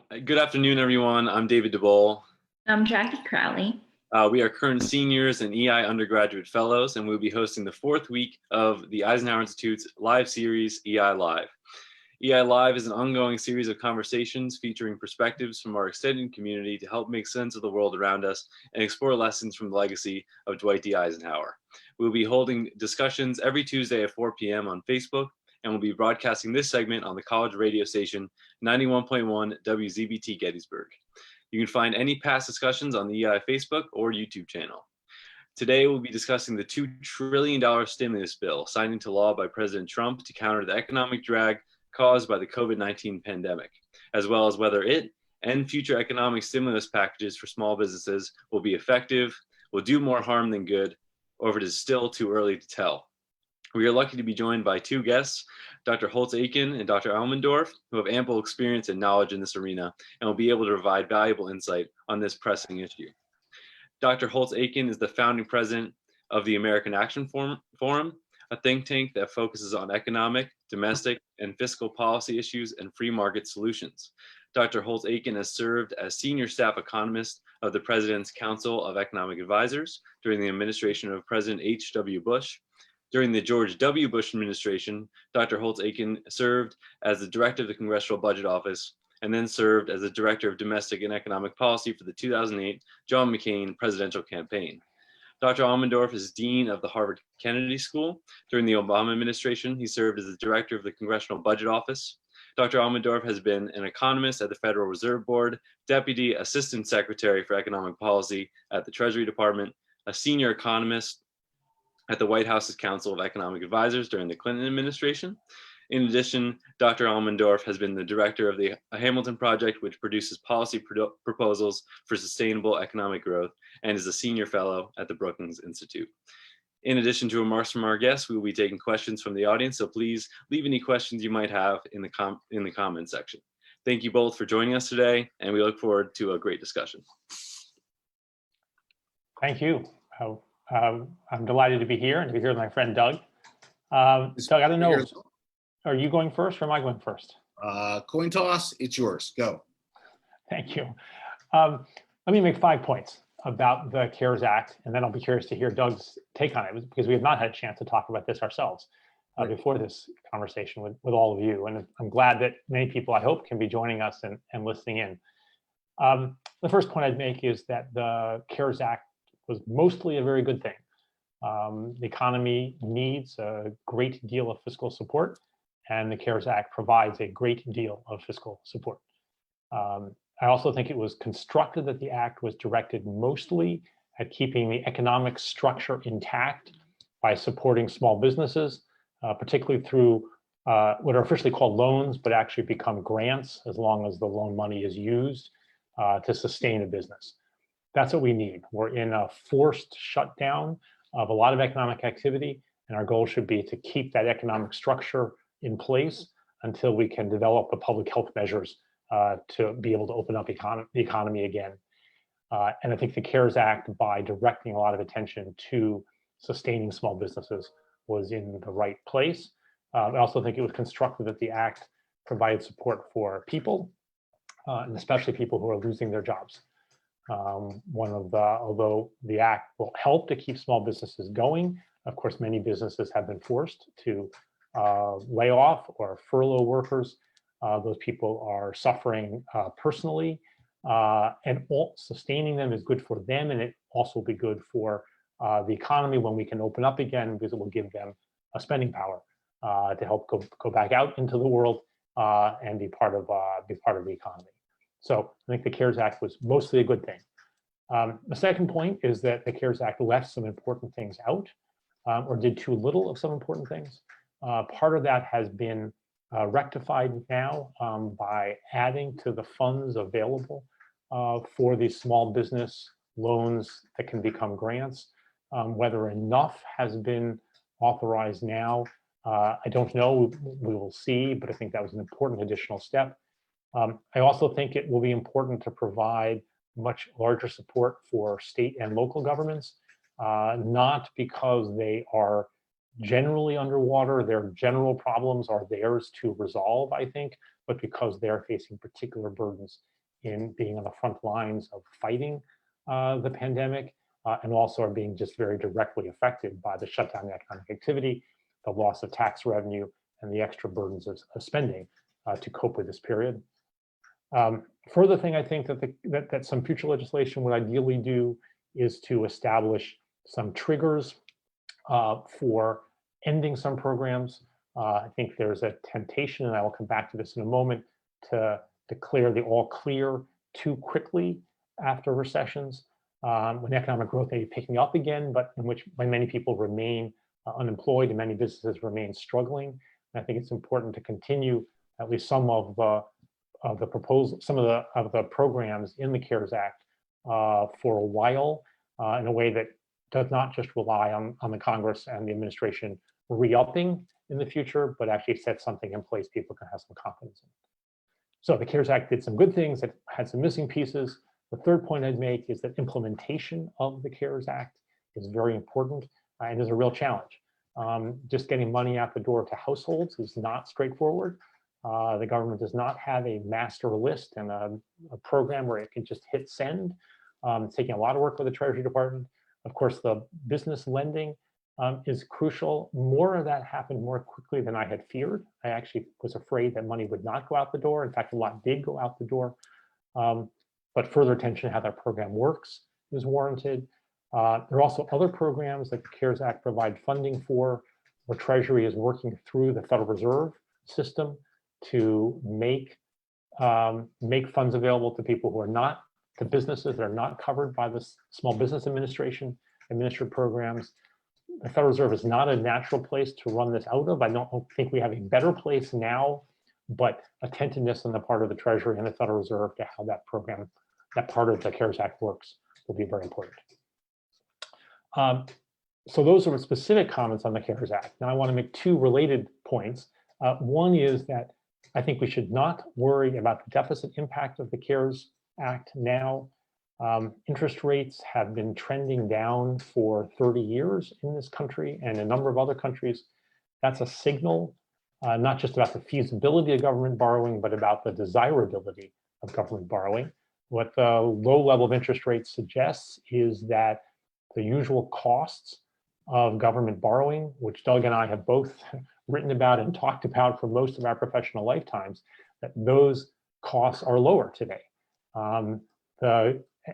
Good afternoon, everyone. I'm David DeBole. I'm Jackie Crowley. We are current seniors and EI undergraduate fellows, and we'll be hosting the fourth week of the Eisenhower Institute's live series, EI Live. EI Live is an ongoing series of conversations featuring perspectives from our extended community to help make sense of the world around us and explore lessons from the legacy of Dwight D. Eisenhower. We'll be holding discussions every Tuesday at 4 p.m. on Facebook, and we'll be broadcasting this segment on the college radio station 91.1 WZBT Gettysburg. You can find any past discussions on the EI Facebook or YouTube channel. Today, we'll be discussing the $2 trillion stimulus bill signed into law by President Trump to counter the economic drag caused by the COVID-19 pandemic, as well as whether it and future economic stimulus packages for small businesses will be effective, will do more harm than good, or if it is still too early to tell. We are lucky to be joined by two guests, Dr. Holtz-Eakin and Dr. Elmendorf, who have ample experience and knowledge in this arena and will be able to provide valuable insight on this pressing issue. Dr. Holtz-Eakin is the founding president of the American Action Forum, a think tank that focuses on economic, domestic, and fiscal policy issues and free market solutions. Dr. Holtz-Eakin has served as senior staff economist of the President's Council of Economic Advisors during the administration of President H.W. Bush. During the George W. Bush administration, Dr. Holtz-Eakin served as the director of the Congressional Budget Office and then served as the director of domestic and economic policy for the 2008 John McCain presidential campaign. Dr. Elmendorf is dean of the Harvard Kennedy School. During the Obama administration, he served as the director of the Congressional Budget Office. Dr. Elmendorf has been an economist at the Federal Reserve Board, deputy assistant secretary for economic policy at the Treasury Department, a senior economist at the White House's Council of Economic Advisors during the Clinton administration. In addition, Dr. Elmendorf has been the director of the Hamilton Project, which produces policy proposals for sustainable economic growth, and is a senior fellow at the Brookings Institute. In addition to remarks from our guests, we will be taking questions from the audience, so please leave any questions you might have in the comment section. Thank you both for joining us today, and we look forward to a great discussion. Thank you. I'm delighted to be here and to be here with my friend Doug. Doug, I don't know, are you going first or am I going first? Coin toss, it's yours. Go. Thank you. Let me make 5 points about the CARES Act, and then I'll be curious to hear Doug's take on it, because we have not had a chance to talk about this ourselves before this conversation with all of you. And I'm glad that many people, I hope, can be joining us and listening in. The first point I'd make is that the CARES Act was mostly a very good thing. The economy needs a great deal of fiscal support, and the CARES Act provides a great deal of fiscal support. I also think it was constructed that the act was directed mostly at keeping the economic structure intact by supporting small businesses, particularly through what are officially called loans, but actually become grants as long as the loan money is used to sustain a business. That's what we need. We're in a forced shutdown of a lot of economic activity, and our goal should be to keep that economic structure in place until we can develop the public health measures to be able to open up the economy again. And I think the CARES Act, by directing a lot of attention to sustaining small businesses, was in the right place. I also think it was constructed that the act provided support for people, and especially people who are losing their jobs. Although the act will help to keep small businesses going, of course, many businesses have been forced to lay off or furlough workers. Those people are suffering personally, and sustaining them is good for them, and it also will be good for the economy when we can open up again, because it will give them a spending power to help go back out into the world and be part of the economy. So I think the CARES Act was mostly a good thing. The second point is that the CARES Act left some important things out, or did too little of some important things. Part of that has been rectified now by adding to the funds available for these small business loans that can become grants. Whether enough has been authorized now, I don't know, we will see, but I think that was an important additional step. I also think it will be important to provide much larger support for state and local governments, not because they are generally underwater, their general problems are theirs to resolve, I think, but because they're facing particular burdens in being on the front lines of fighting the pandemic, and also are being just very directly affected by the shutdown of economic activity, the loss of tax revenue, and the extra burdens of spending to cope with this period. Further thing I think that some future legislation would ideally do is to establish some triggers for ending some programs. I think there's a temptation, and I will come back to this in a moment, to declare the all clear too quickly after recessions, when economic growth may be picking up again, but when many people remain unemployed and many businesses remain struggling. And I think it's important to continue at least some of the proposal, some of the programs in the CARES Act for a while, in a way that does not just rely on the Congress and the administration re-upping in the future, but actually set something in place people can have some confidence in. So the CARES Act did some good things. It had some missing pieces. The third point I'd make is that implementation of the CARES Act is very important and is a real challenge. Just getting money out the door to households is not straightforward. The government does not have a master list and a program where it can just hit send. It's taking a lot of work with the Treasury Department. Of course, the business lending is crucial. More of that happened more quickly than I had feared. I actually was afraid that money would not go out the door. In fact, a lot did go out the door. But further attention to how that program works is warranted. There are also other programs that the CARES Act provide funding for, where Treasury is working through the Federal Reserve System to make funds available to people who are not, to businesses that are not covered by the Small Business Administration administered programs. The Federal Reserve is not a natural place to run this out of. I don't think we have a better place now, but attentiveness on the part of the Treasury and the Federal Reserve to how that program, that part of the CARES Act works will be very important. So those are specific comments on the CARES Act. Now I want to make two related points. One is that I think we should not worry about the deficit impact of the CARES Act now. Interest rates have been trending down for 30 years in this country and a number of other countries. That's a signal, not just about the feasibility of government borrowing, but about the desirability of government borrowing. What the low level of interest rates suggests is that the usual costs of government borrowing, which Doug and I have both written about and talked about for most of our professional lifetimes, that those costs are lower today.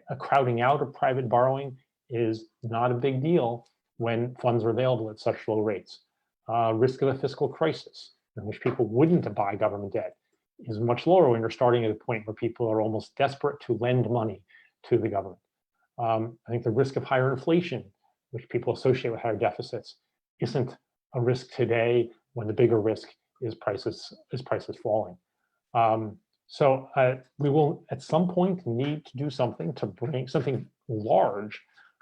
A crowding out of private borrowing is not a big deal when funds are available at such low rates. Risk of a fiscal crisis in which people wouldn't buy government debt is much lower when you're starting at a point where people are almost desperate to lend money to the government. I think the risk of higher inflation, which people associate with higher deficits, isn't a risk today when the bigger risk is prices falling. So we will at some point need to do something to bring something large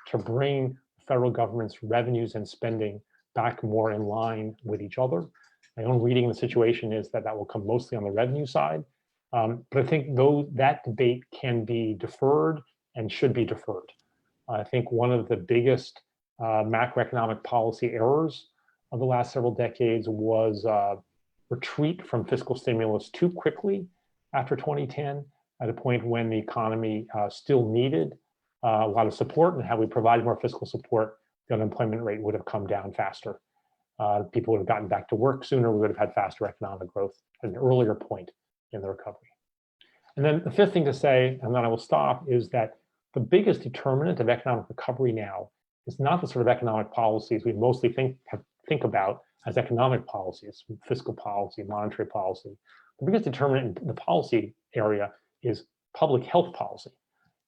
to bring the federal government's revenues and spending back more in line with each other. My own reading of the situation is that that will come mostly on the revenue side. But I think that debate can be deferred and should be deferred. I think one of the biggest macroeconomic policy errors of the last several decades was retreat from fiscal stimulus too quickly after 2010, at a point when the economy still needed a lot of support, and how we provided more fiscal support, the unemployment rate would have come down faster. People would have gotten back to work sooner. We would have had faster economic growth at an earlier point in the recovery. And then the fifth thing to say, and then I will stop, is that the biggest determinant of economic recovery now is not the sort of economic policies we mostly think about as economic policies, fiscal policy, monetary policy. The biggest determinant in the policy area is public health policy.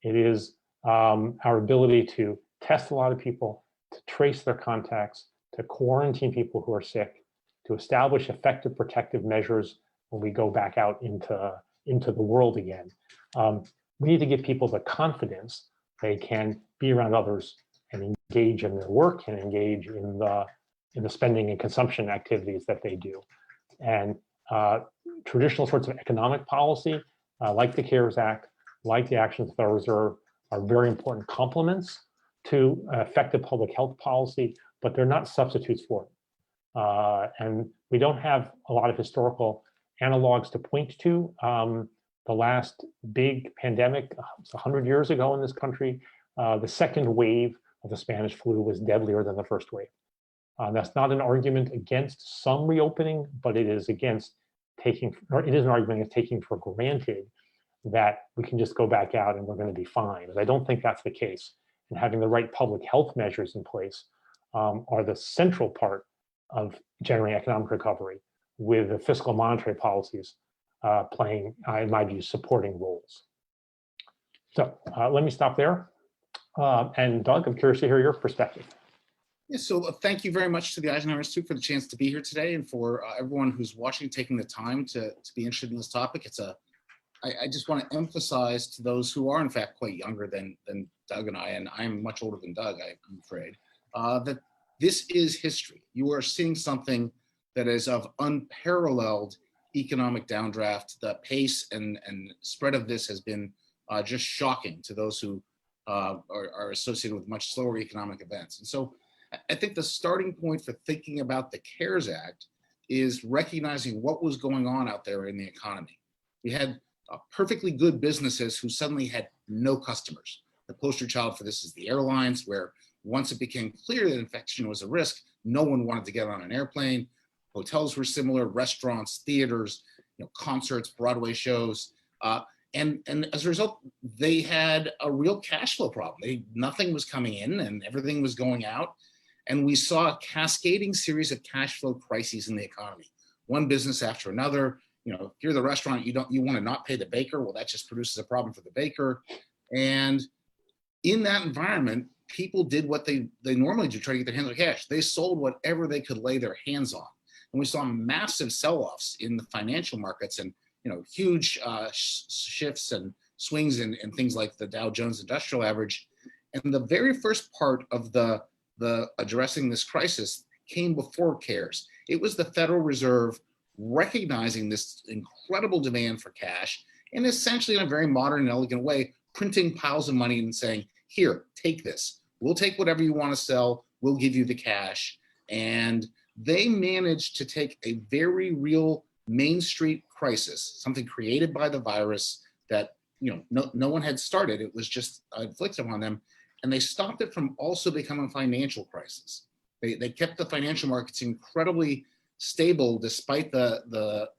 It is our ability to test a lot of people, to trace their contacts, to quarantine people who are sick, to establish effective protective measures when we go back out into the world again. We need to give people the confidence they can be around others and engage in their work and engage in the spending and consumption activities that they do. And traditional sorts of economic policy, like the CARES Act, like the actions of the Federal Reserve, are very important complements to effective public health policy, but they're not substitutes for it. And we don't have a lot of historical analogs to point to. The last big pandemic, 100 years ago in this country, the second wave of the Spanish flu was deadlier than the first wave. That's not an argument against some reopening, but it is against taking, or it is an argument against taking for granted that we can just go back out and we're going to be fine. And I don't think that's the case. And having the right public health measures in place are the central part of generating economic recovery, with the fiscal monetary policies playing, in my view, supporting roles. So let me stop there. And Doug, I'm curious to hear your perspective. Yeah, so thank you very much to the Eisenhower Institute for the chance to be here today, and for everyone who's watching, taking the time to be interested in this topic. I just want to emphasize to those who are in fact quite younger than Doug and I, and I'm much older than Doug, I'm afraid, that this is history. You are seeing something that is of unparalleled economic downdraft. The pace and spread of this has been just shocking to those who are associated with much slower economic events. And so I think the starting point for thinking about the CARES Act is recognizing what was going on out there in the economy. We had perfectly good businesses who suddenly had no customers. The poster child for this is the airlines, where once it became clear that infection was a risk, no one wanted to get on an airplane. Hotels were similar, restaurants, theaters, concerts, Broadway shows. And as a result, they had a real cash flow problem. Nothing was coming in and everything was going out. And we saw a cascading series of cash flow crises in the economy, one business after another. If you're the restaurant, you want to not pay the baker. Well, that just produces a problem for the baker. And in that environment, people did what they normally do, try to get their hands on cash. They sold whatever they could lay their hands on. And we saw massive sell-offs in the financial markets, and huge shifts and swings in things like the Dow Jones Industrial Average. And the very first part of the addressing this crisis came before CARES. It was the Federal Reserve recognizing this incredible demand for cash, and essentially in a very modern and elegant way, printing piles of money and saying, here, take this. We'll take whatever you want to sell. We'll give you the cash. And they managed to take a very real Main Street crisis, something created by the virus that no one had started. It was just inflicted upon them. And they stopped it from also becoming a financial crisis. They kept the financial markets incredibly stable despite the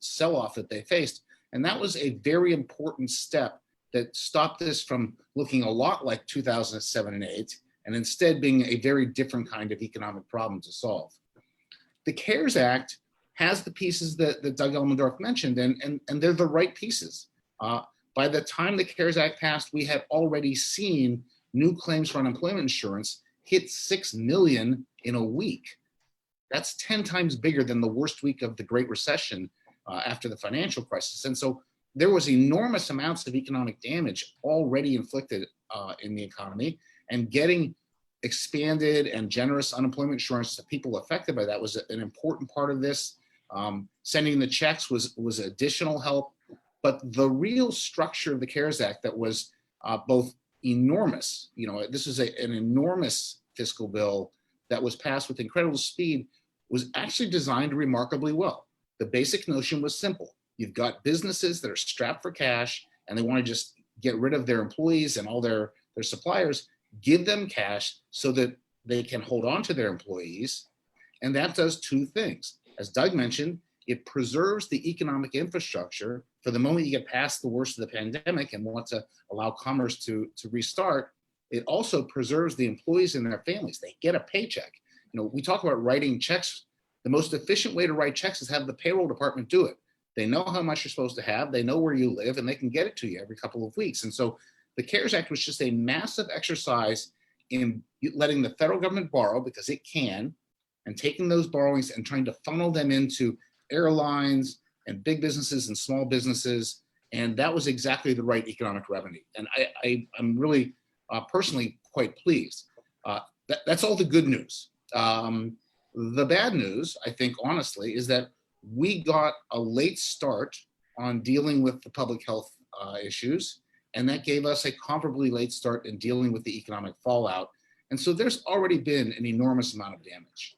sell-off that they faced. And that was a very important step that stopped this from looking a lot like 2007 and 8, and instead being a very different kind of economic problem to solve. The CARES Act has the pieces that Doug Elmendorf mentioned, and they're the right pieces. By the time the CARES Act passed, we had already seen new claims for unemployment insurance hit 6 million in a week. That's 10 times bigger than the worst week of the Great Recession after the financial crisis. And so there was enormous amounts of economic damage already inflicted in the economy, and getting expanded and generous unemployment insurance to people affected by that was an important part of this. Sending the checks was additional help, but the real structure of the CARES Act that was both enormous, this is an enormous fiscal bill that was passed with incredible speed, was actually designed remarkably well. The basic notion was simple. You've got businesses that are strapped for cash and they want to just get rid of their employees and all their suppliers, give them cash so that they can hold on to their employees. And that does two things. As Doug mentioned, it preserves the economic infrastructure for the moment you get past the worst of the pandemic and want to allow commerce to restart. It also preserves the employees and their families. They get a paycheck. We talk about writing checks. The most efficient way to write checks is have the payroll department do it. They know how much you're supposed to have, they know where you live, and they can get it to you every couple of weeks. And so the CARES Act was just a massive exercise in letting the federal government borrow, because it can, and taking those borrowings and trying to funnel them into airlines and big businesses and small businesses. And that was exactly the right economic remedy. And I'm really personally quite pleased. That's all the good news. The bad news, I think, honestly, is that we got a late start on dealing with the public health issues, and that gave us a comparably late start in dealing with the economic fallout. And so there's already been an enormous amount of damage.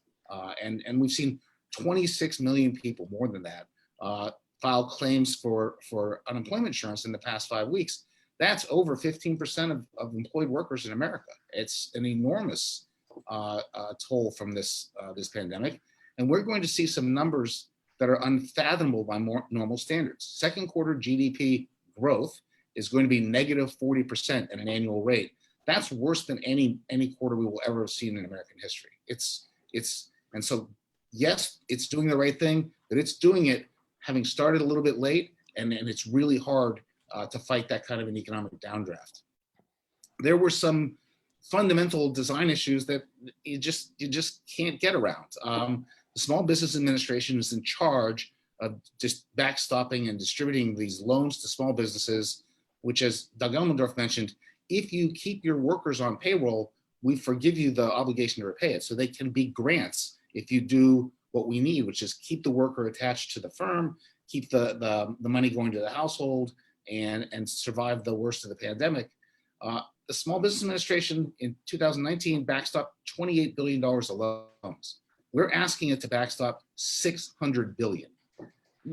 And we've seen 26 million people, more than that, file claims for unemployment insurance in the past 5 weeks. That's over 15% of employed workers in America. It's an enormous toll from this pandemic. And we're going to see some numbers that are unfathomable by more normal standards. Second quarter GDP growth is going to be negative 40% at an annual rate. That's worse than any quarter we will ever have seen in American history. And so, yes, it's doing the right thing, but it's doing it having started a little bit late, and it's really hard to fight that kind of an economic downdraft. There were some fundamental design issues that you just can't get around. The Small Business Administration is in charge of just backstopping and distributing these loans to small businesses, which, as Doug Elmendorf mentioned, if you keep your workers on payroll, we forgive you the obligation to repay it. So they can be grants if you do what we need, which is keep the worker attached to the firm, keep the money going to the household, and survive the worst of the pandemic. The Small Business Administration in 2019 backstopped $28 billion of loans. We're asking it to backstop $600 billion.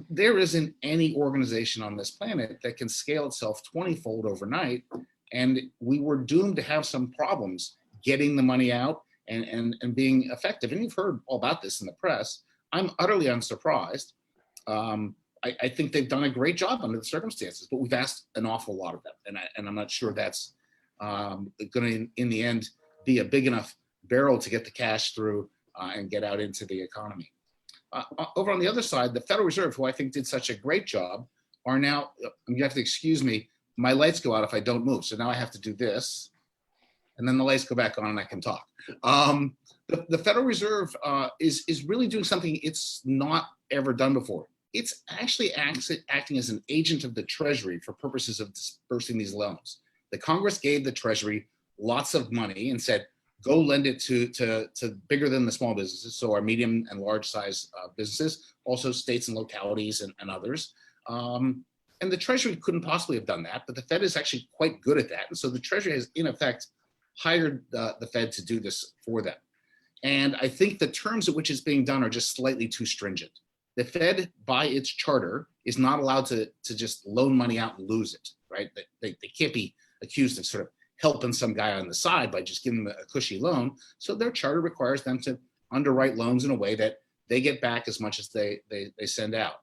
There isn't any organization on this planet that can scale itself 20-fold overnight, and we were doomed to have some problems getting the money out and being effective. And you've heard all about this in the press. I'm utterly unsurprised. I think they've done a great job under the circumstances, but we've asked an awful lot of them, and I'm not sure that's going to, in the end, be a big enough barrel to get the cash through and get out into the economy. Over on the other side, the Federal Reserve, who I think did such a great job, are now, you have to excuse me, my lights go out if I don't move. So now I have to do this, and then the lights go back on and I can talk. The Federal Reserve is really doing something it's not ever done before. It's actually acting as an agent of the Treasury for purposes of dispersing these loans. The Congress gave the Treasury lots of money and said, go lend it to bigger than the small businesses, so our medium and large size businesses, also states and localities and others. And the Treasury couldn't possibly have done that, but the Fed is actually quite good at that. And so the Treasury has, in effect, hired the Fed to do this for them. And I think the terms at which it's being done are just slightly too stringent. The Fed, by its charter, is not allowed to just loan money out and lose it, right? They can't be accused of sort of helping some guy on the side by just giving them a cushy loan. So their charter requires them to underwrite loans in a way that they get back as much as they send out.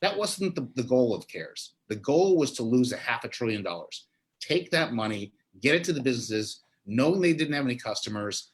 That wasn't the goal of CARES. The goal was to lose $500 billion. Take that money, get it to the businesses, knowing they didn't have any customers,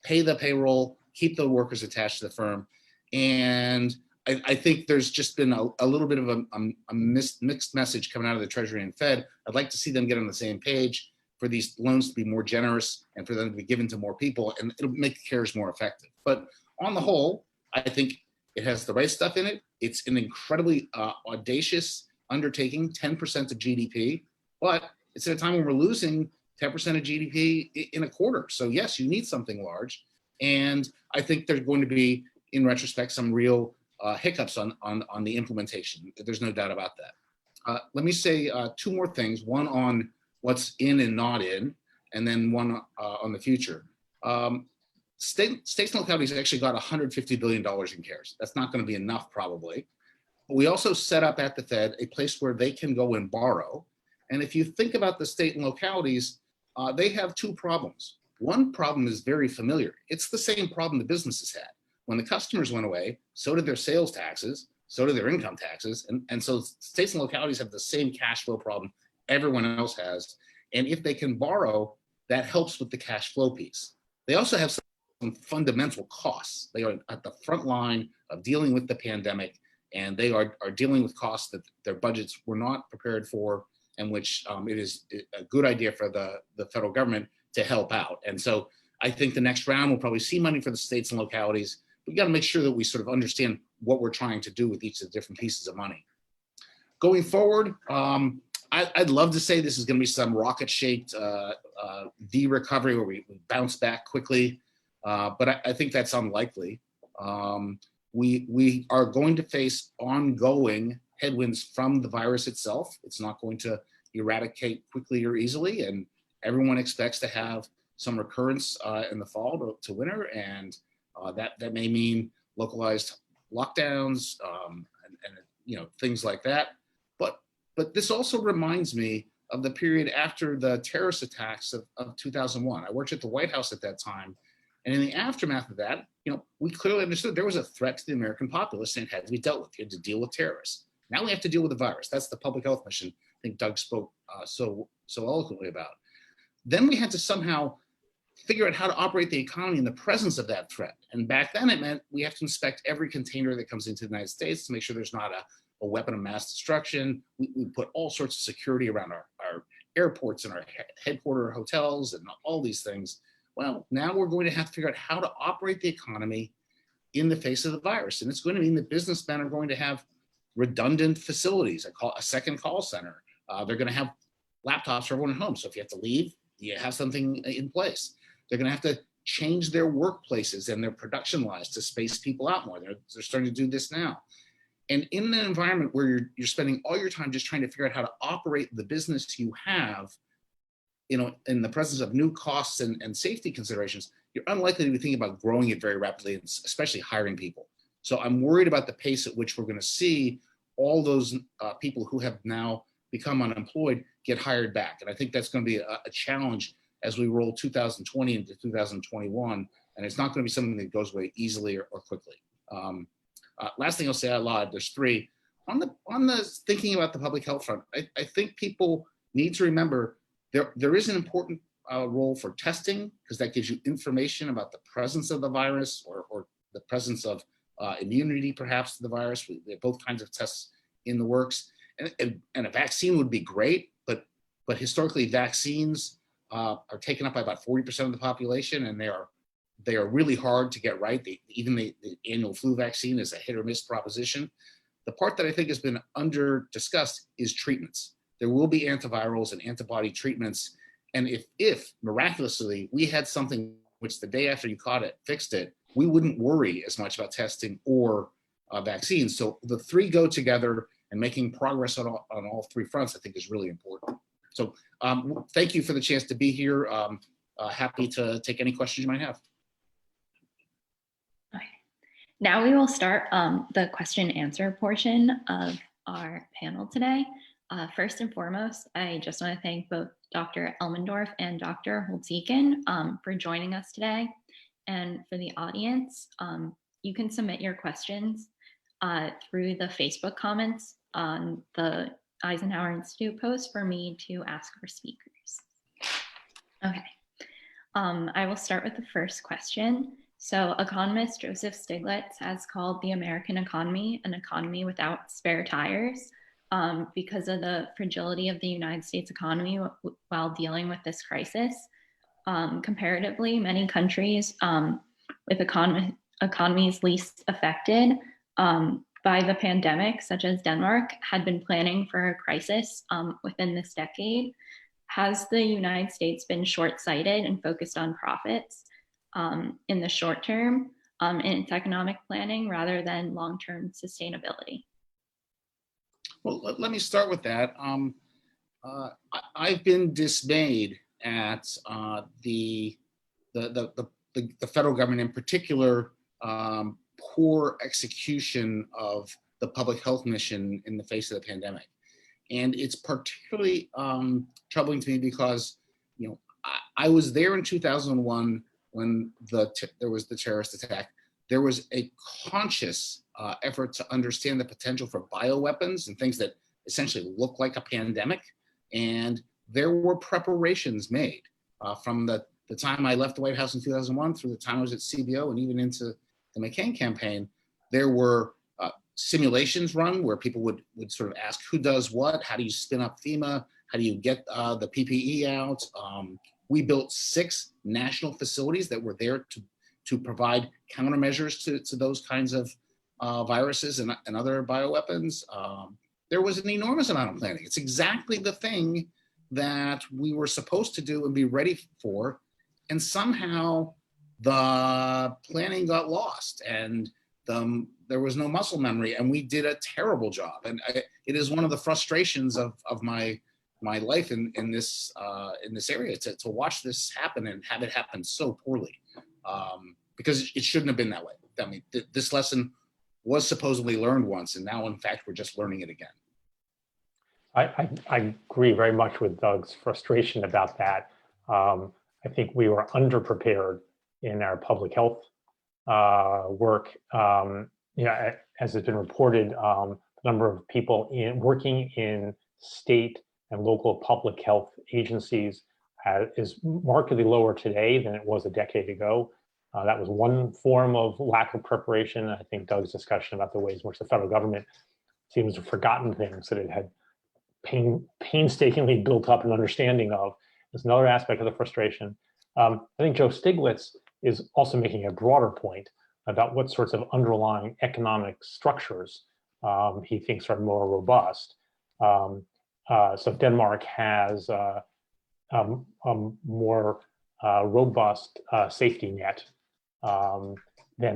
pay the payroll, keep the workers attached to the firm. And I think there's just been a little bit of a mixed message coming out of the Treasury and Fed. I'd like to see them get on the same page for these loans to be more generous and for them to be given to more people, and it'll make CARES more effective. But on the whole, I think it has the right stuff in it. It's an incredibly audacious undertaking, 10% of GDP, but it's at a time when we're losing 10% of GDP in a quarter. So yes, you need something large. And I think there's going to be, in retrospect, some real hiccups on the implementation. There's no doubt about that. Let me say two more things, one on what's in and not in, and then one on the future. States and localities actually got $150 billion in CARES. That's not going to be enough, probably. But we also set up at the Fed a place where they can go and borrow. And if you think about the state and localities, they have two problems. One problem is very familiar. It's the same problem the businesses had. When the customers went away, so did their sales taxes, so did their income taxes. And so states and localities have the same cash flow problem everyone else has. And if they can borrow, that helps with the cash flow piece. They also have some fundamental costs. They are at the front line of dealing with the pandemic, and they are dealing with costs that their budgets were not prepared for, and which it is a good idea for the federal government to help out. And so I think the next round will probably see money for the states and localities. We got to make sure that we sort of understand what we're trying to do with each of the different pieces of money. Going forward, I'd love to say this is going to be some rocket-shaped V recovery where we bounce back quickly, but I think that's unlikely. We are going to face ongoing headwinds from the virus itself. It's not going to eradicate quickly or easily, and everyone expects to have some recurrence in the fall to winter, and that may mean localized lockdowns and things like that. But this also reminds me of the period after the terrorist attacks of 2001. I worked at the White House at that time. And in the aftermath of that, we clearly understood there was a threat to the American populace and it had to be dealt with. You had to deal with terrorists. Now we have to deal with the virus. That's the public health mission I think Doug spoke so eloquently about. Then we had to somehow figure out how to operate the economy in the presence of that threat. And back then it meant we have to inspect every container that comes into the United States to make sure there's not a weapon of mass destruction. We put all sorts of security around our airports and our headquarter hotels and all these things. Well, now we're going to have to figure out how to operate the economy in the face of the virus. And it's going to mean that businessmen are going to have redundant facilities, a second call center. They're going to have laptops for everyone at home. So if you have to leave, you have something in place. They're going to have to change their workplaces and their production lines to space people out more. They're starting to do this now. And in an environment where you're spending all your time just trying to figure out how to operate the business you have, in the presence of new costs and safety considerations, you're unlikely to be thinking about growing it very rapidly, and especially hiring people. So I'm worried about the pace at which we're going to see all those people who have now become unemployed get hired back. And I think that's going to be a challenge as we roll 2020 into 2021. And it's not going to be something that goes away easily or quickly. Last thing I'll say out loud, there's three. On the thinking about the public health front, I think people need to remember there is an important role for testing, because that gives you information about the presence of the virus or the presence of immunity perhaps to the virus. We have both kinds of tests in the works. And a vaccine would be great, but historically vaccines are taken up by about 40% of the population, and they are really hard to get right. Even the annual flu vaccine is a hit or miss proposition. The part that I think has been under discussed is treatments. There will be antivirals and antibody treatments. And if miraculously we had something which the day after you caught it, fixed it, we wouldn't worry as much about testing or vaccines. So the three go together, and making progress on all three fronts, I think, is really important. So thank you for the chance to be here. Happy to take any questions you might have. Okay. Now we will start the question and answer portion of our panel today. First and foremost, I just want to thank both Dr. Elmendorf and Dr. Holtz-Eakin for joining us today. And for the audience, you can submit your questions through the Facebook comments on the Eisenhower Institute post for me to ask our speakers. Okay, I will start with the first question. So economist Joseph Stiglitz has called the American economy an economy without spare tires because of the fragility of the United States economy while dealing with this crisis. Comparatively, many countries with economies least affected by the pandemic, such as Denmark, had been planning for a crisis within this decade. Has the United States been short-sighted and focused on profits in the short term in its economic planning rather than long-term sustainability? Well, let me start with that. I've been dismayed at the federal government, in particular, poor execution of the public health mission in the face of the pandemic. And it's particularly troubling to me because, I was there in 2001 when there was the terrorist attack. There was a conscious effort to understand the potential for bioweapons and things that essentially look like a pandemic. And there were preparations made from the time I left the White House in 2001 through the time I was at CBO and even into the McCain campaign. There were simulations run where people would sort of ask who does what, how do you spin up FEMA, how do you get the PPE out. We built 6 national facilities that were there to provide countermeasures to those kinds of viruses and other bioweapons. There was an enormous amount of planning. It's exactly the thing that we were supposed to do and be ready for. And somehow the planning got lost and there was no muscle memory, and we did a terrible job. And it is one of the frustrations of my life in this area to watch this happen and have it happen so poorly, because it shouldn't have been that way. I mean, this lesson was supposedly learned once, and now in fact we're just learning it again. I agree very much with Doug's frustration about that. I think we were underprepared in our public health work. As has been reported, the number of people working in state and local public health agencies is markedly lower today than it was a decade ago. That was one form of lack of preparation. I think Doug's discussion about the ways in which the federal government seems to have forgotten things that it had painstakingly built up an understanding of is another aspect of the frustration. I think Joe Stiglitz is also making a broader point about what sorts of underlying economic structures he thinks are more robust. So Denmark has a more robust safety net than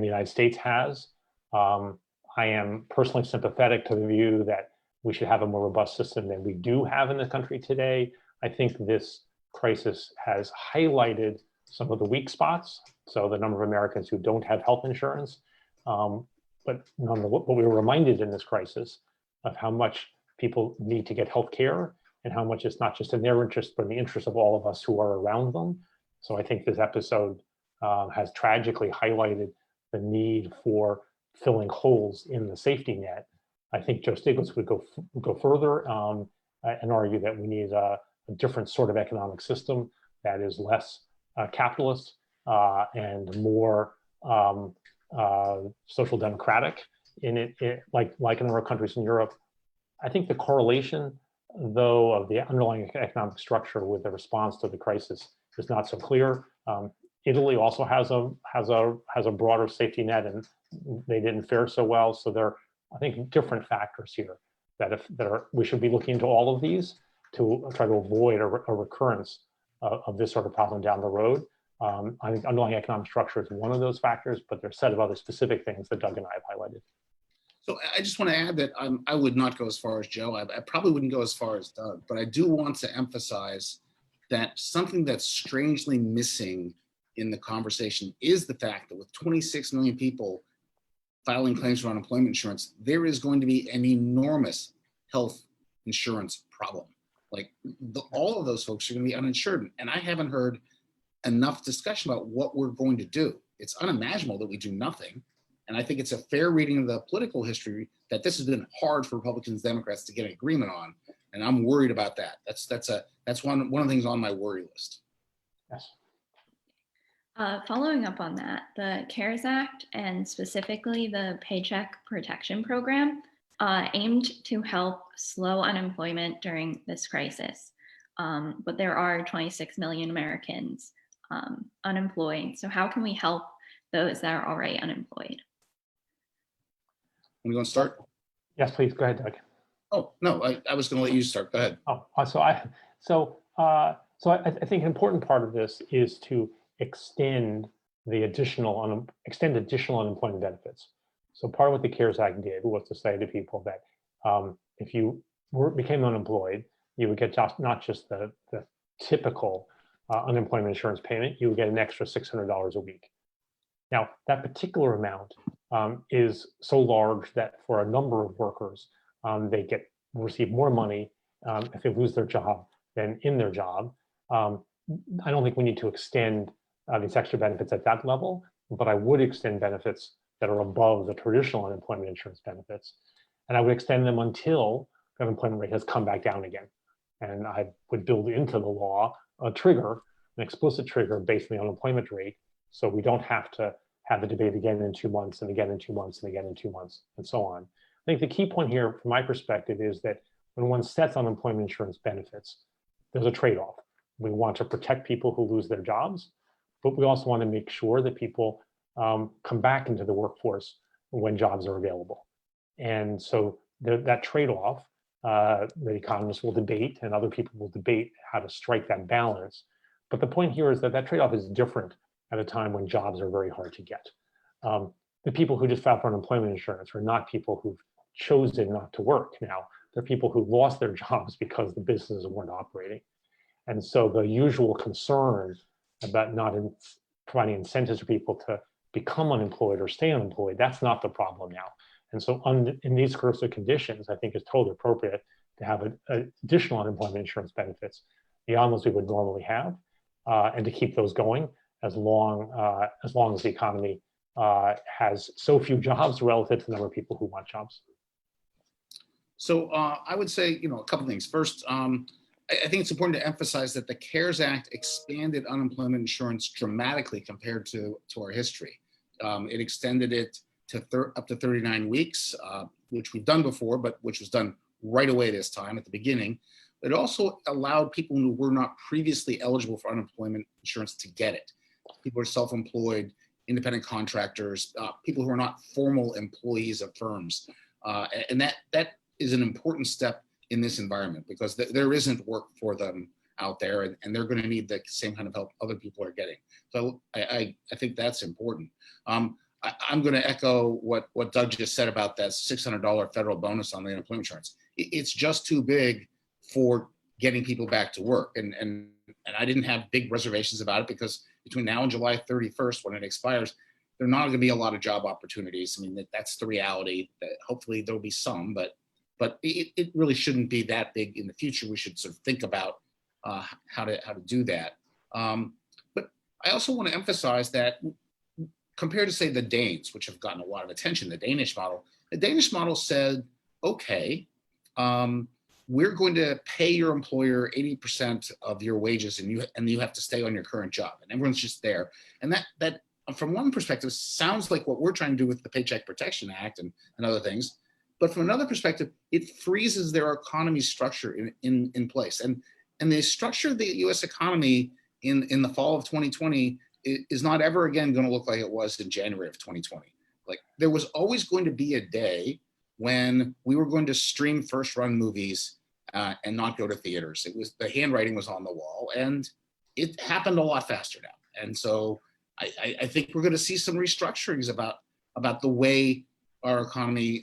the United States has. I am personally sympathetic to the view that we should have a more robust system than we do have in the country today. I think this crisis has highlighted some of the weak spots. So the number of Americans who don't have health insurance, but we were reminded in this crisis of how much people need to get health care and how much it's not just in their interest, but in the interest of all of us who are around them. So I think this episode has tragically highlighted the need for filling holes in the safety net. I think Joe Stiglitz would go further and argue that we need a different sort of economic system that is less capitalist and more social democratic in it, like in other countries in Europe. I think the correlation, though, of the underlying economic structure with the response to the crisis is not so clear. Italy also has a broader safety net, and they didn't fare so well. So there are, I think, different factors here we should be looking into all of these to try to avoid a recurrence of this sort of problem down the road. I think underlying economic structure is one of those factors, but there are a set of other specific things that Doug and I have highlighted. So I just want to add that I would not go as far as Joe. I probably wouldn't go as far as Doug, but I do want to emphasize that something that's strangely missing in the conversation is the fact that with 26 million people filing claims for unemployment insurance, there is going to be an enormous health insurance problem. Like all of those folks are going to be uninsured. And I haven't heard enough discussion about what we're going to do. It's unimaginable that we do nothing. And I think it's a fair reading of the political history that this has been hard for Republicans and Democrats to get an agreement on. And I'm worried about that. That's one of the things on my worry list. Yes. Following up on that, the CARES Act and specifically the Paycheck Protection Program aimed to help slow unemployment during this crisis. But there are 26 million Americans unemployed. So how can we help those that are already unemployed? You want to start? Yes, please. Go ahead, Doug. Oh, no, I was going to let you start. Go ahead. So I think an important part of this is to extend additional unemployment benefits. So part of what the CARES Act did was to say to people that if you became unemployed, you would get not just the typical unemployment insurance payment, you would get an extra $600 a week. Now, that particular amount is so large that for a number of workers, they receive more money if they lose their job than in their job. I don't think we need to extend these extra benefits at that level, but I would extend benefits that are above the traditional unemployment insurance benefits. And I would extend them until the unemployment rate has come back down again. And I would build into the law a trigger, an explicit trigger based on the unemployment rate, so we don't have to have the debate again in 2 months and again in 2 months and again in 2 months and so on. I think the key point here from my perspective is that when one sets unemployment insurance benefits, there's a trade-off. We want to protect people who lose their jobs, but we also want to make sure that people come back into the workforce when jobs are available. And so that trade-off, the economists will debate and other people will debate how to strike that balance. But the point here is that trade-off is different at a time when jobs are very hard to get. The people who just filed for unemployment insurance are not people who've chosen not to work now. They're people who lost their jobs because the businesses weren't operating. And so the usual concern about not providing incentives for people to become unemployed or stay unemployed, that's not the problem now. And so in these sorts of conditions, I think it's totally appropriate to have additional unemployment insurance benefits beyond those we would normally have, and to keep those going as long as the economy has so few jobs relative to the number of people who want jobs. So I would say, a couple things. First, I think it's important to emphasize that the CARES Act expanded unemployment insurance dramatically compared to our history. It extended it to up to 39 weeks, which we've done before, but which was done right away this time at the beginning. It also allowed people who were not previously eligible for unemployment insurance to get it. People who are self-employed, independent contractors, people who are not formal employees of firms. And that is an important step in this environment, because there isn't work for them out there, and they're going to need the same kind of help other people are getting. So I think that's important. I'm going to echo what Doug just said about that $600 federal bonus on the unemployment insurance. It's just too big for getting people back to work. And I didn't have big reservations about it, because between now and July 31st, when it expires, there are not going to be a lot of job opportunities. I mean, that's the reality. That hopefully there'll be some, but it really shouldn't be that big in the future. We should sort of think about how to do that. But I also want to emphasize that compared to, say, the Danes, which have gotten a lot of attention, the Danish model said, okay, we're going to pay your employer 80% of your wages, and you have to stay on your current job, and everyone's just there. And that from one perspective sounds like what we're trying to do with the Paycheck Protection Act and other things. But from another perspective, it freezes their economy structure in place. And the structure of the US economy in the fall of 2020 is not ever again going to look like it was in January of 2020. Like, there was always going to be a day when we were going to stream first-run movies and not go to theaters. The handwriting was on the wall, and it happened a lot faster now. And so I think we're going to see some restructurings about the way our economy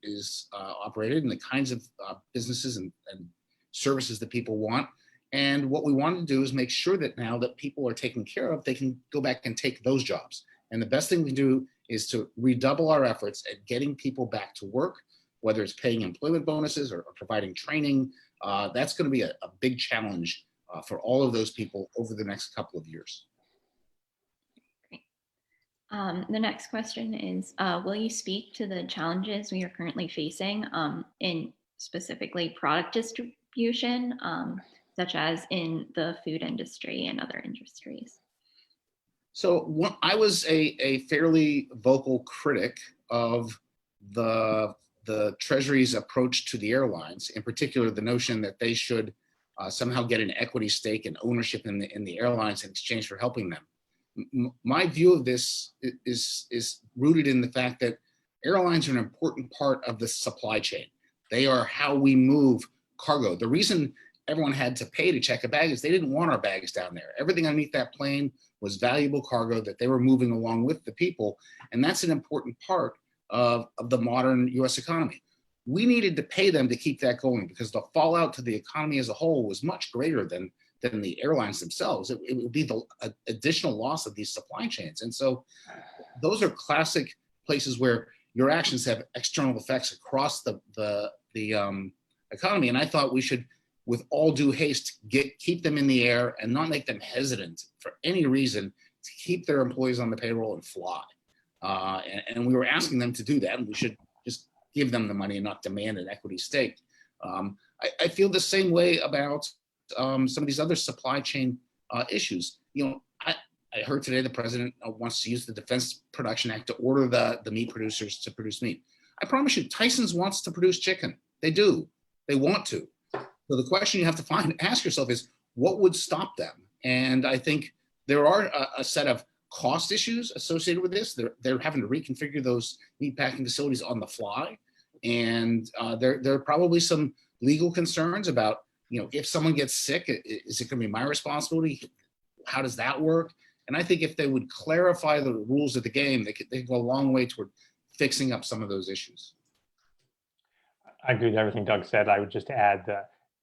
is operated, and the kinds of businesses and services that people want. And what we want to do is make sure that now that people are taken care of, they can go back and take those jobs. And the best thing we can do is to redouble our efforts at getting people back to work, whether it's paying employment bonuses or providing training. That's going to be a big challenge for all of those people over the next couple of years. Great. The next question is, will you speak to the challenges we are currently facing in specifically product distribution, such as in the food industry and other industries? So I was a fairly vocal critic of the Treasury's approach to the airlines, in particular the notion that they should somehow get an equity stake and ownership in the airlines in exchange for helping them. My view of this is rooted in the fact that airlines are an important part of the supply chain. They are how we move cargo. The reason everyone had to pay to check a bag is they didn't want our bags down there. Everything underneath that plane was valuable cargo that they were moving along with the people. And that's an important part of the modern US economy. We needed to pay them to keep that going, because the fallout to the economy as a whole was much greater than the airlines themselves. It would be the additional loss of these supply chains. And so those are classic places where your actions have external effects across the economy. And I thought we should, with all due haste, keep them in the air and not make them hesitant for any reason to keep their employees on the payroll and fly. And we were asking them to do that, and we should just give them the money and not demand an equity stake. I feel the same way about some of these other supply chain issues. I heard today the president wants to use the Defense Production Act to order the meat producers to produce meat. I promise you, Tyson's wants to produce chicken. They do. They want to. So the question you have to ask yourself is, what would stop them? And I think there are a set of cost issues associated with this. They're having to reconfigure those meat packing facilities on the fly. And there are probably some legal concerns about, if someone gets sick, is it going to be my responsibility? How does that work? And I think if they would clarify the rules of the game, they could go a long way toward fixing up some of those issues. I agree with everything Doug said. I would just add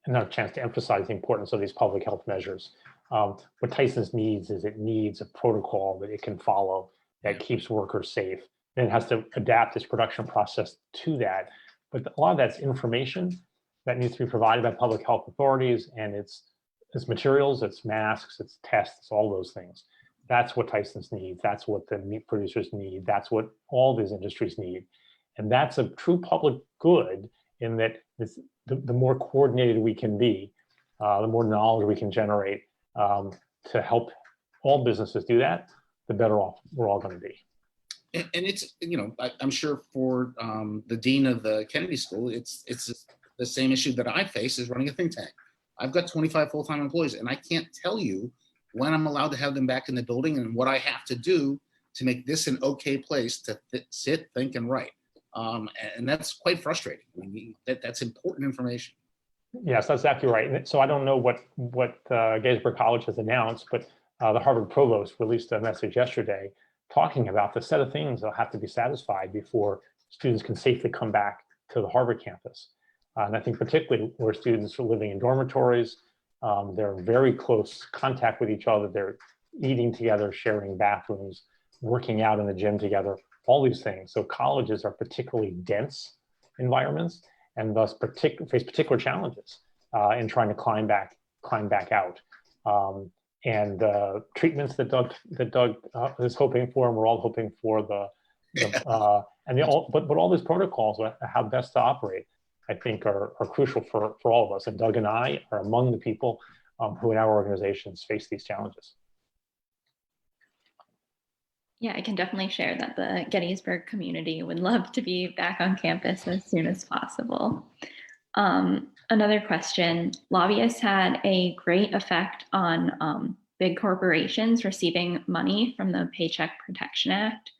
another chance to emphasize the importance of these public health measures. What Tyson's needs is, it needs a protocol that it can follow that keeps workers safe, and it has to adapt its production process to that. But a lot of that's information that needs to be provided by public health authorities, and it's materials, it's masks, it's tests, all those things. That's what Tyson's needs. That's what the meat producers need. That's what all these industries need. And that's a true public good in that the more coordinated we can be, the more knowledge we can generate to help all businesses do that, the better off we're all going to be. And it's, I'm sure for the dean of the Kennedy School, it's the same issue that I face as running a think tank. I've got 25 full-time employees, and I can't tell you when I'm allowed to have them back in the building and what I have to do to make this an okay place to sit, think, and write. And that's quite frustrating. I mean, that's important information. Yes, that's exactly right. So I don't know what Gettysburg College has announced, but the Harvard provost released a message yesterday talking about the set of things that have to be satisfied before students can safely come back to the Harvard campus. And I think particularly where students are living in dormitories, they're in very close contact with each other, they're eating together, sharing bathrooms, working out in the gym together, all these things. So colleges are particularly dense environments and thus face particular challenges in trying to climb back out. And treatments that Doug is hoping for, and we're all hoping for, but all these protocols, how best to operate, I think are crucial for all of us. And Doug and I are among the people who in our organizations face these challenges. Yeah, I can definitely share that the Gettysburg community would love to be back on campus as soon as possible. Another question, lobbyists had a great effect on big corporations receiving money from the Paycheck Protection Act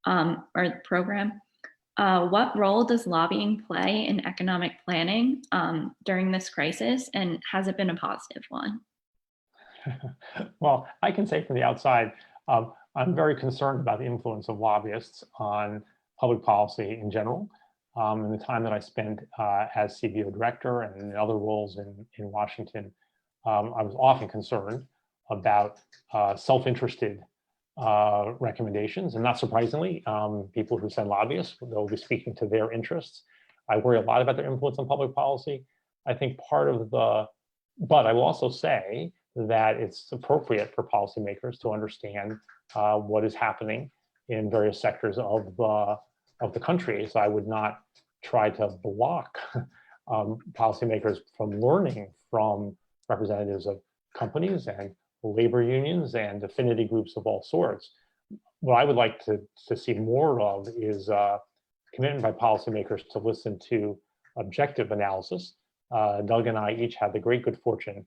or the program. What role does lobbying play in economic planning during this crisis, and has it been a positive one? Well, I can say from the outside, I'm very concerned about the influence of lobbyists on public policy in general. In the time that I spent as CBO director and in other roles in Washington, I was often concerned about self-interested recommendations, and not surprisingly, people who send lobbyists, they'll be speaking to their interests. I worry a lot about their influence on public policy. I think but I will also say that it's appropriate for policymakers to understand what is happening in various sectors of the country. So I would not try to block policymakers from learning from representatives of companies and labor unions and affinity groups of all sorts. What I would like to see more of is commitment by policymakers to listen to objective analysis. Doug and I each had the great good fortune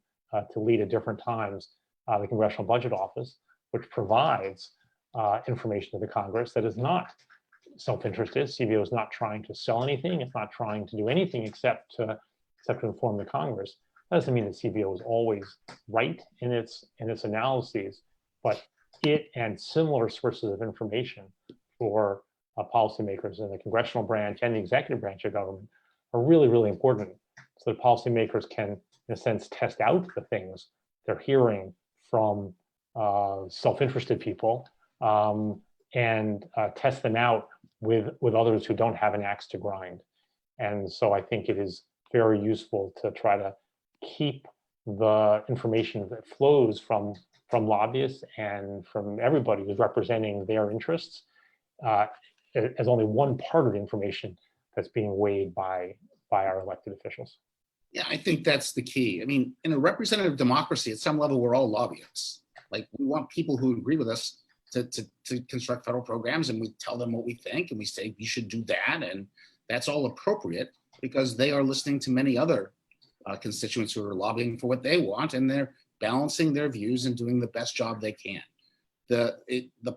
to lead at different times the Congressional Budget Office, which provides information to the Congress that is not self-interested. CBO is not trying to sell anything. It's not trying to do anything except to inform the Congress. That doesn't mean that CBO is always right in its analyses, but it and similar sources of information for policymakers in the congressional branch and the executive branch of government are really, really important, so that policymakers can, in a sense, test out the things they're hearing from self-interested people and test them out with others who don't have an axe to grind. And so I think it is very useful to try to keep the information that flows from lobbyists and from everybody who's representing their interests as only one part of the information that's being weighed by our elected officials. Yeah, I think that's the key. I mean, in a representative democracy, at some level, we're all lobbyists. Like, we want people who agree with us to construct federal programs, and we tell them what we think, and we say you should do that, and that's all appropriate because they are listening to many other constituents who are lobbying for what they want, and they're balancing their views and doing the best job they can. The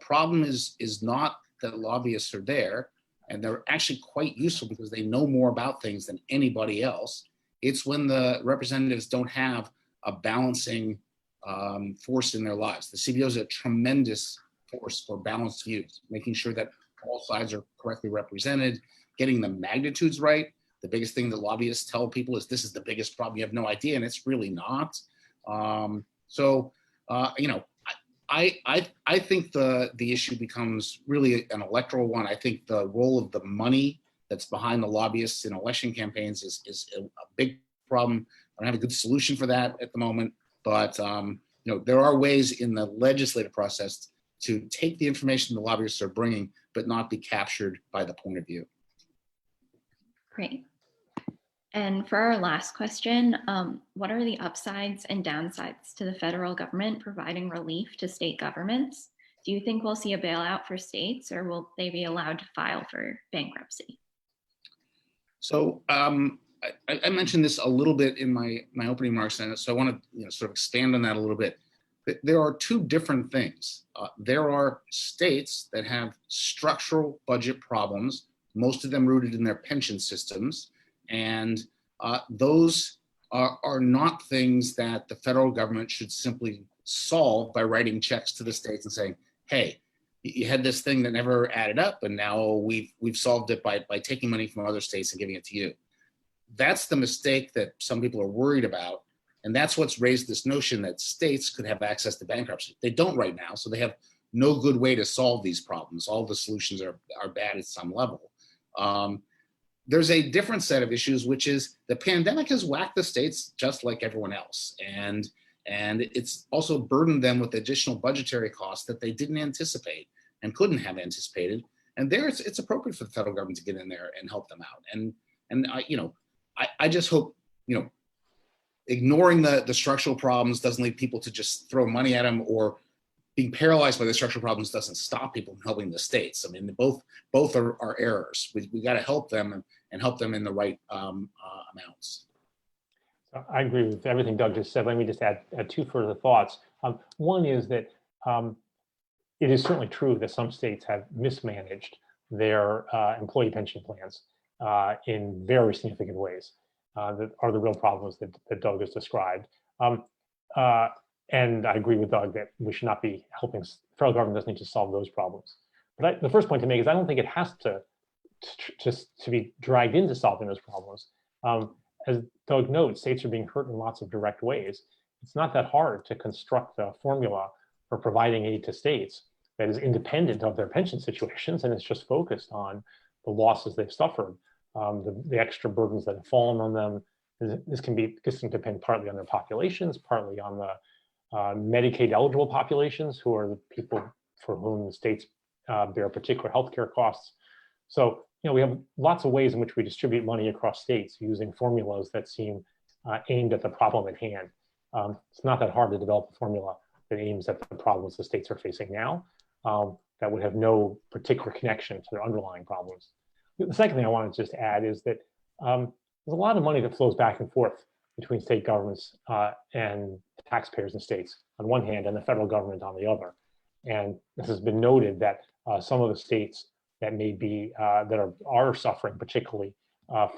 problem is not that lobbyists are there, and they're actually quite useful because they know more about things than anybody else. It's when the representatives don't have a balancing force in their lives. The CBO is a tremendous force for balanced views, making sure that all sides are correctly represented, getting the magnitudes right. The biggest thing that lobbyists tell people is this is the biggest problem, you have no idea, and it's really not. I think the issue becomes really an electoral one. I think the role of the money that's behind the lobbyists in election campaigns is a big problem. I don't have a good solution for that at the moment, but there are ways in the legislative process to take the information the lobbyists are bringing, but not be captured by the point of view. Great. And for our last question, what are the upsides and downsides to the federal government providing relief to state governments? Do you think we'll see a bailout for states, or will they be allowed to file for bankruptcy? So I mentioned this a little bit in my opening remarks, and so I want to sort of expand on that a little bit. There are two different things. There are states that have structural budget problems, most of them rooted in their pension systems, and those are not things that the federal government should simply solve by writing checks to the states and saying, hey, you had this thing that never added up, and now we've solved it by taking money from other states and giving it to you. That's the mistake that some people are worried about. And that's what's raised this notion that states could have access to bankruptcy. They don't right now, so they have no good way to solve these problems. All the solutions are bad at some level. There's a different set of issues, which is the pandemic has whacked the states just like everyone else. And it's also burdened them with additional budgetary costs that they didn't anticipate and couldn't have anticipated. And there it's appropriate for the federal government to get in there and help them out. And I just hope, ignoring the structural problems doesn't lead people to just throw money at them, or being paralyzed by the structural problems doesn't stop people from helping the states. I mean, both are errors. We got to help them and help them in the right amounts. I agree with everything Doug just said. Let me just add two further thoughts. One is that it is certainly true that some states have mismanaged their employee pension plans in very significant ways. That are the real problems that Doug has described. And I agree with Doug that we should not be helping, the federal government doesn't need to solve those problems. But the first point to make is I don't think it has to be dragged into solving those problems. As Doug notes, states are being hurt in lots of direct ways. It's not that hard to construct a formula for providing aid to states that is independent of their pension situations, and it's just focused on the losses they've suffered. The extra burdens that have fallen on them. This can depend partly on their populations, partly on the Medicaid eligible populations, who are the people for whom the states bear particular healthcare costs. So, we have lots of ways in which we distribute money across states using formulas that seem aimed at the problem at hand. It's not that hard to develop a formula that aims at the problems the states are facing now that would have no particular connection to their underlying problems. The second thing I want to just add is that there's a lot of money that flows back and forth between state governments and taxpayers in states on one hand and the federal government on the other. And this has been noted that some of the states that may be, that are suffering particularly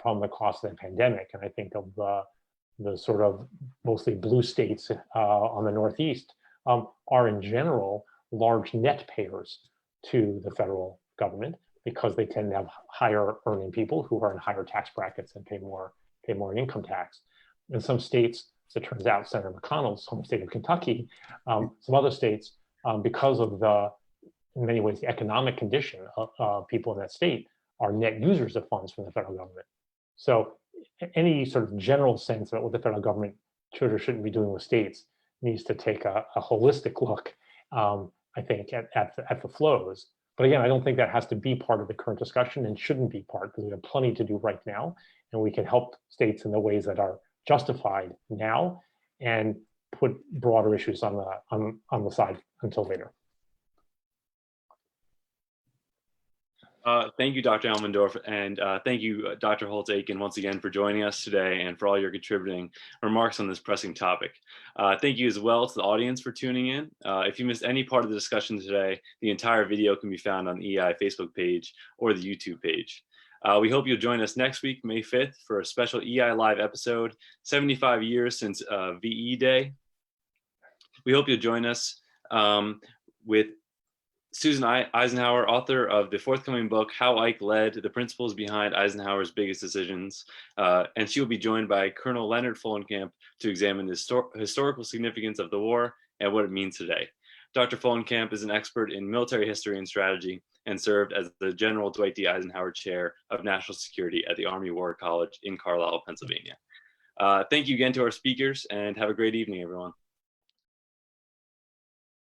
from the cost of the pandemic, and I think of the sort of mostly blue states on the Northeast, are in general large net payers to the federal government, because they tend to have higher earning people who are in higher tax brackets and pay more in income tax. In some states, as it turns out, Senator McConnell's home state of Kentucky, some other states, because of in many ways, the economic condition of people in that state, are net users of funds from the federal government. So any sort of general sense about what the federal government should or shouldn't be doing with states needs to take a holistic look, I think, at the flows. But again, I don't think that has to be part of the current discussion and shouldn't be part, because we have plenty to do right now, and we can help states in the ways that are justified now and put broader issues on the side until later. Thank you, Dr. Elmendorf, and thank you, Dr. Holtz-Eakin, once again for joining us today and for all your contributing remarks on this pressing topic. Thank you as well to the audience for tuning in. If you missed any part of the discussion today, the entire video can be found on the EI Facebook page or the YouTube page. We hope you'll join us next week, May 5th, for a special EI Live episode, 75 years since VE Day. We hope you'll join us with Susan Eisenhower, author of the forthcoming book, How Ike Led, the Principles Behind Eisenhower's Biggest Decisions. And she will be joined by Colonel Leonard Follenkamp to examine the historical significance of the war and what it means today. Dr. Follenkamp is an expert in military history and strategy and served as the General Dwight D. Eisenhower Chair of National Security at the Army War College in Carlisle, Pennsylvania. Thank you again to our speakers, and have a great evening, everyone.